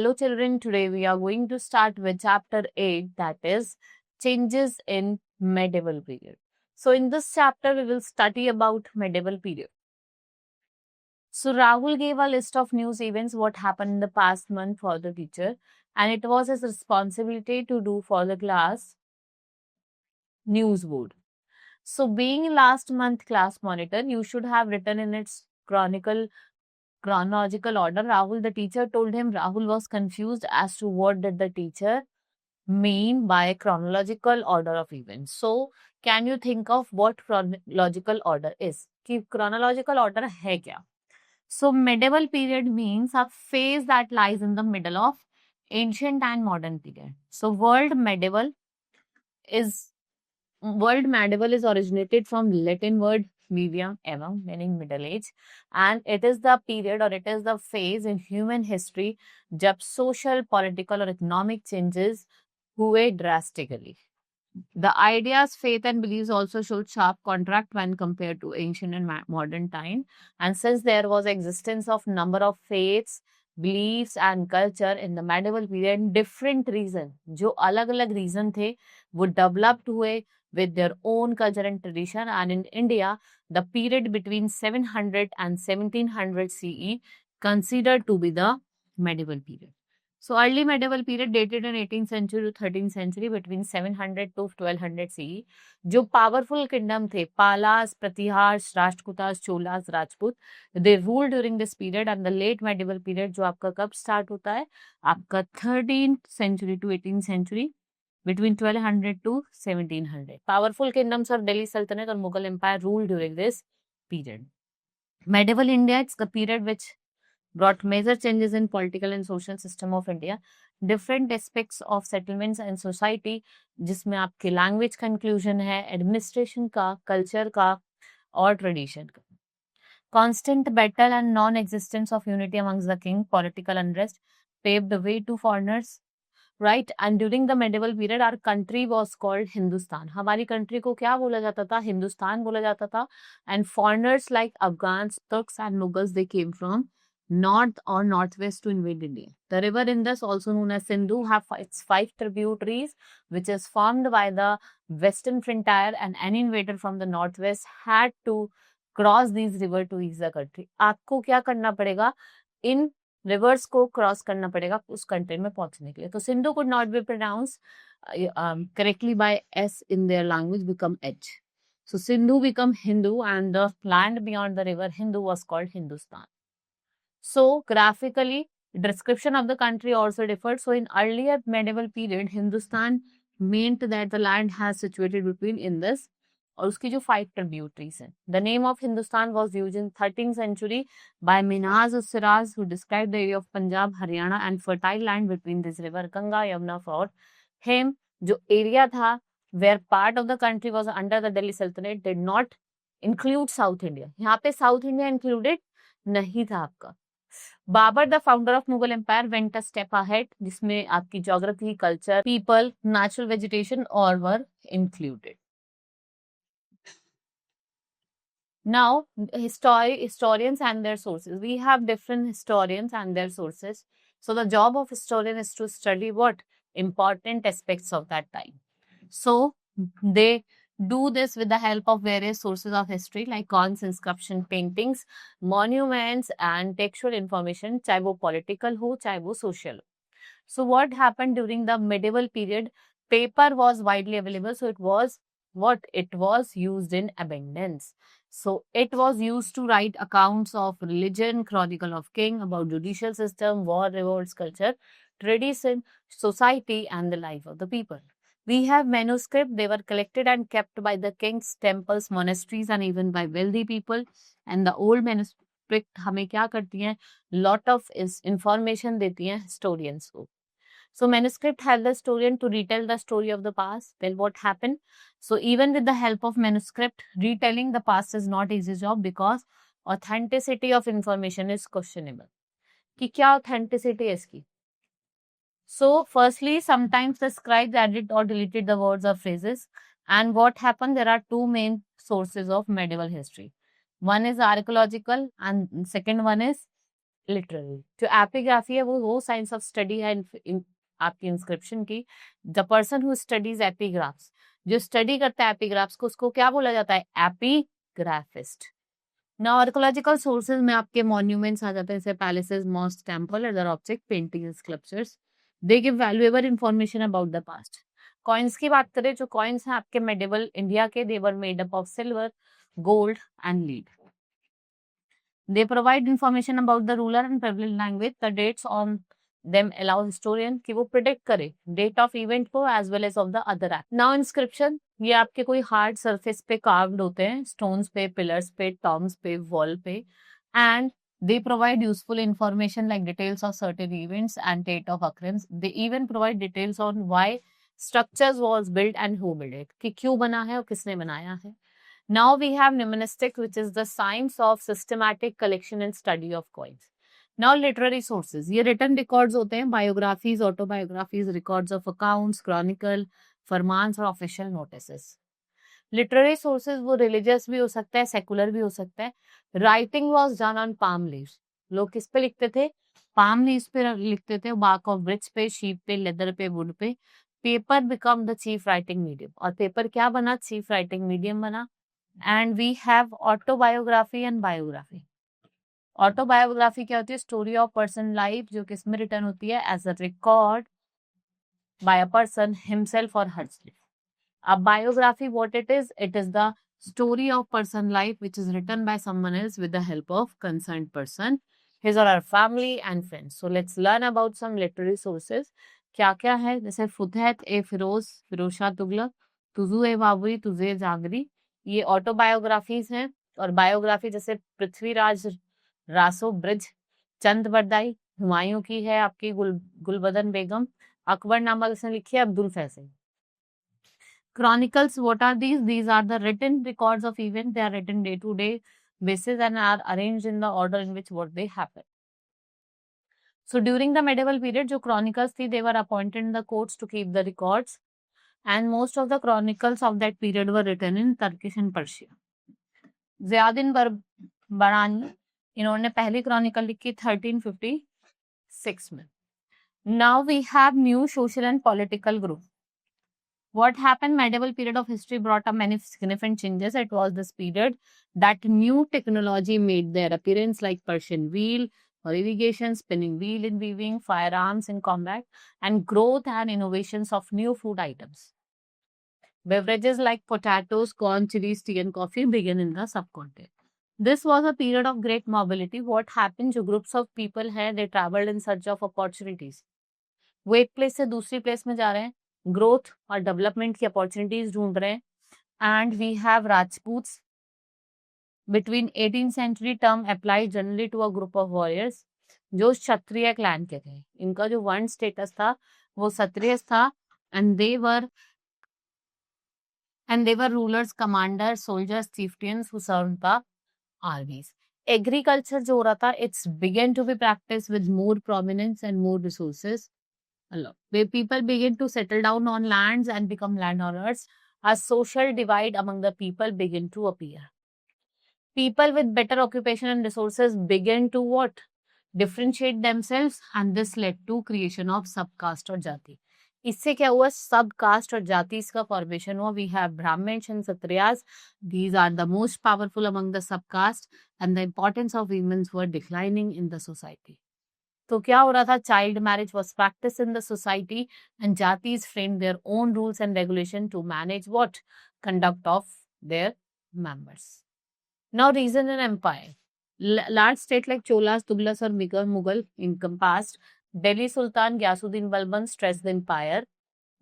Hello children, today we are going to start with chapter 8, that is changes in medieval period. So in this chapter we will study about medieval period. So Rahul gave a list of news events what happened in the past month for the teacher, and it was his responsibility to do for the class news board. So being last month class monitor, you should have written in its chronological order. Rahul, the teacher, told him. Rahul was confused as to what did the teacher mean by chronological order of events. So can you think of what chronological order is? कि chronological order है क्या? So medieval period means a phase that lies in the middle of ancient and modern period. So World medieval is originated from Latin word medium era, meaning middle age, and it is the period or it is the phase in human history जब social, political or economic changes हुए drastically. The ideas, faith and beliefs also showed sharp contrast when compared to ancient and modern time. And since there was existence of number of faiths, beliefs and culture in the medieval period, different reason, जो अलग-अलग reason थे, वो developed हुए with their own culture and tradition. And in India, the period between 700 and 1700 CE considered to be the medieval period. So early medieval period dated in 18th century to 13th century between 700 to 1200 CE. जो powerful kingdom थे, Palas, Pratihars, Rashtrakutas, Cholas, Rajput, they ruled during this period. And the late medieval period जो आपका कब start होता है? आपका 13th century to 18th century between 1200 to 1700. Powerful kingdoms of Delhi Sultanate or Mughal Empire ruled during this period. Medieval India, it's the period which brought major changes in political and social system of India. Different aspects of settlements and society, जिसमें आपके language conclusion है, administration का, culture का और tradition का. Constant battle and non-existence of unity amongst the king, political unrest paved the way to foreigners. Right, and during the medieval period, our country was called Hindustan. हमारी country को क्या बोला जाता था? हिंदुस्तान बोला जाता था. And foreigners like Afghans, Turks, and Mughals, they came from north or northwest to invade India. The river Indus, also known as Sindhu, have its 5 tributaries, which is formed by the western frontier, and any invader from the northwest had to cross these rivers to reach the country. आपको क्या करना पड़ेगा? इन reverse को cross करना पड़ेगा उस country में पहुंचने के लिए. तो Sindhu could not be pronounce correctly by S in their language become H. So Sindhu become Hindu and the land beyond the river Hindu was called Hindustan. So graphically, description of the country also differed. So in earlier medieval period, Hindustan meant that the land has situated between Indus और उसकी जो 5 tributaries हैं. The name of Hindustan was used in 13th century by Minhaj Siraz, who described the area of Punjab, Haryana and fertile land between this river Ganga, Yamuna for him. जो area था where part of the country was under the Delhi Sultanate did not include South India. यहाँ पे South India included नहीं था आपका. Babur, the founder of Mughal Empire, went a step ahead, जिसमें आपकी geography, culture, people, natural vegetation all were included. Now, historians and their sources. We have different historians and their sources. So the job of historian is to study what? Important aspects of that time. So they do this with the help of various sources of history like coins, inscription, paintings, monuments and textual information, चाहे वो political हो, चाहे वो social. So what happened during the medieval period? Paper was widely available, so it was used in abundance. So it was used to write accounts of religion, chronicle of king, about judicial system, war, revolts, culture, tradition, society, and the life of the people. We have manuscript. They were collected and kept by the kings, temples, monasteries, and even by wealthy people. And the old manuscript हमें क्या करती हैं? Lot of information देती हैं historians को. So manuscript help the historian to retell the story of the past. Then what happened? So even with the help of manuscript, retelling the past is not easy job because authenticity of information is questionable. कि क्या authenticity है इसकी? So firstly, sometimes the scribes added or deleted the words or phrases. And what happened? There are 2 main sources of medieval history. One is archaeological and second one is literary. जो epigraphy है वो science of study है आपकी inscription की। The person who studies एपिग्राफ्स, जो study करता है एपिग्राफ्स को, उसको क्या बोला जाता है? एपिग्राफिस्ट। नाउ आर्कोलॉजिकल सोर्सेज में आपके मॉन्यूमेंट्स आ जाते हैं, जैसे palaces, mosque, temple, other object, paintings, sculptures. They give valuable information about the past. Coins की बात करें, जो कॉइन्स हैं आपके मेडिवल इंडिया के, they were made up of silver, gold and lead. They provide information about the ruler and prevalent language. The dates on them allow historian कि वो predict करे date of event को as well as of the other act. Now inscription, ये आपके कोई hard surface पे carved होते हैं, stones पे, pillars पे, tombs पे, wall पे, and they provide useful information like details of certain events and date of occurrence. They even provide details on why structures was built and who built it, कि क्यों बना है और किसने बनाया है. Now we have numismatic, which is the science of systematic collection and study of coins. Now literary sources, ये written records होते हैं, biographies, autobiographies, records of accounts, chronicle, फरमान्स और official notices. Literary sources वो religious भी हो सकता है, secular भी हो सकता है. Writing was done on palm leaves. लोग किस पे लिखते थे? palm leaves पे लिखते थे, bark of bridge पे, sheep पे, leather पे, wood पे. Paper become the chief writing medium. और paper क्या बना? chief writing medium बना. And we have autobiography and biography. Autobiography क्या होती है? Story of person life, जो किसमें written होती है? As a record by a person himself or herself. A biography, what it is? It is the story of person life which is written by someone else with the help of concerned person, his or her family and friends. So let's learn about some literary sources. क्या क्या है? जैसे फुतहत ए फिरोज, फिरोजशाह तुगलक, तुजू ए बाबरी, तुजे जागरी, ये autobiographies हैं. और biography जैसे Prithviraj Raso bridge, चंद बरदाई, हुमायूं की है आपकी गुलबदन बेगम, अकबरनामा किसने लिखी है? Abdul Faisal. Chronicles, what are these? These are the written records of events. They are written day to day basis and are arranged in the order in which what they happen. So during the medieval period, जो chronicles थी, they were appointed in the courts to keep the records, and most of the chronicles of that period were written in Turkish and Persia. Ziauddin बरबानी, इन्होंने पहली chronicle लिखी 1356 में. Now we have new social and political group. What happened? Medieval period of history brought up many significant changes. It was this period that new technology made their appearance, like Persian wheel for irrigation, spinning wheel in weaving, firearms in combat, and growth and innovations of new food items. Beverages like potatoes, corn, chilies, tea, and coffee began in the subcontinent. This was a period of great mobility. What happened? जो groups of people हैं, they traveled in search of opportunities. वो एक place से दूसरी place में जा रहे हैं, ग्रोथ और डेवलपमेंट की अपॉर्चुनिटीज ढूंढ रहे हैं. And we have Rajputs. Between 18th century term apply generally to a group of warriors जो क्षत्रिय क्लैन के थे. इनका जो वर्ण स्टेटस था वो क्षत्रिय था. And they were rulers, commander, soldiers, chieftains who served the armies. Agriculture जो हो रहा था, it's began to be practice with more prominence and more resources. Where people begin to settle down on lands and become landowners, a social divide among the people begin to appear. People with better occupation and resources begin to what? Differentiate themselves, and this led to creation of subcaste और जाति. इससे क्या हुआ? सब cast और जातिस का formation हुआ. We have Brahmans and Kshatriyas. These are the most powerful among the sub caste and the importance of womens were declining in the society. तो क्या हो रहा था? Child marriage was practice in the society and jatis frame their own rules and regulation to manage what? Conduct of their members. Now region and empire. Large state like Cholas, Tughlaqs और Mughal encompassed Delhi Sultan Ghiyasuddin Balban stressed the empire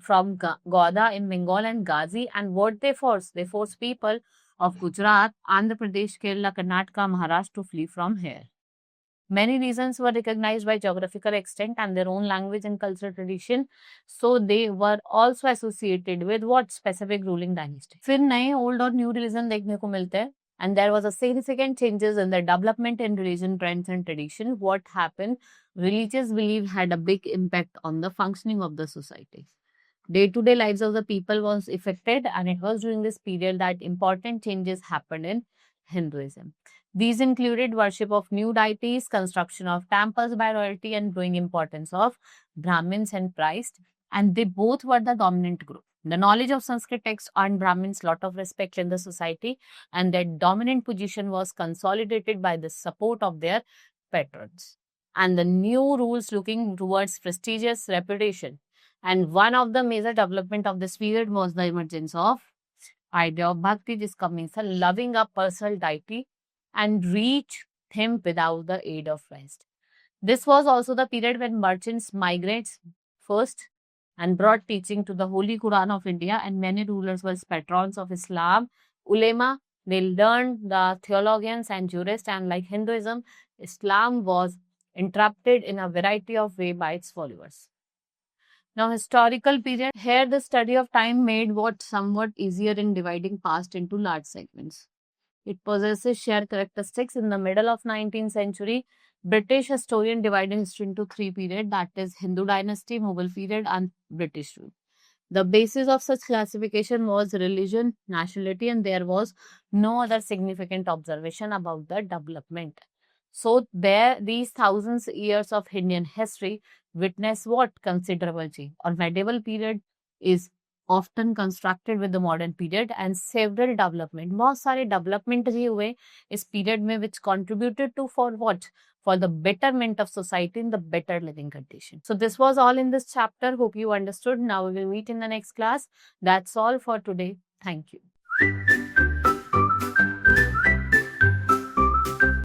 from Gauda in Bengal and Ghazi, and what they forced? They forced people of Gujarat, Andhra Pradesh, Kerala, Karnataka, Maharashtra to flee from here. Many regions were recognized by geographical extent and their own language and cultural tradition, so they were also associated with what? Specific ruling dynasty. फिर नए old और new religion देखने को मिलते हैं, and there was a significant changes in the development in religion trends and tradition. What happened? Religious belief had a big impact on the functioning of the society. Day-to-day lives of the people was affected, and it was during this period that important changes happened in Hinduism. These included worship of new deities, construction of temples by royalty, and growing importance of Brahmins and priests. And they both were the dominant group. The knowledge of Sanskrit texts earned Brahmins lot of respect in the society, and their dominant position was consolidated by the support of their patrons. And the new rules looking towards prestigious reputation. And one of the major development of this period was the emergence of idea of bhakti. This means a loving a personal deity and reach him without the aid of Christ. This was also the period when merchants migrated first and brought teaching to the Holy Quran of India, and many rulers were patrons of Islam. Ulema, they learned the theologians and jurists, and like Hinduism, Islam was interrupted in a variety of ways by its followers. Now, historical period. Here, the study of time made what somewhat easier in dividing past into large segments. It possesses shared characteristics. In the middle of 19th century, British historian divided history into three periods, that is Hindu dynasty, Mughal period, and British rule. The basis of such classification was religion, nationality, and there was no other significant observation about the development. So there, these thousands years of Indian history witness what considerable change. Or medieval period is often constructed with the modern period and several development. बहुत सारे development ही हुए इस period में which contributed to for what? For the betterment of society in the better living condition. So this was all in this chapter. Hope you understood. Now we will meet in the next class. That's all for today. Thank you.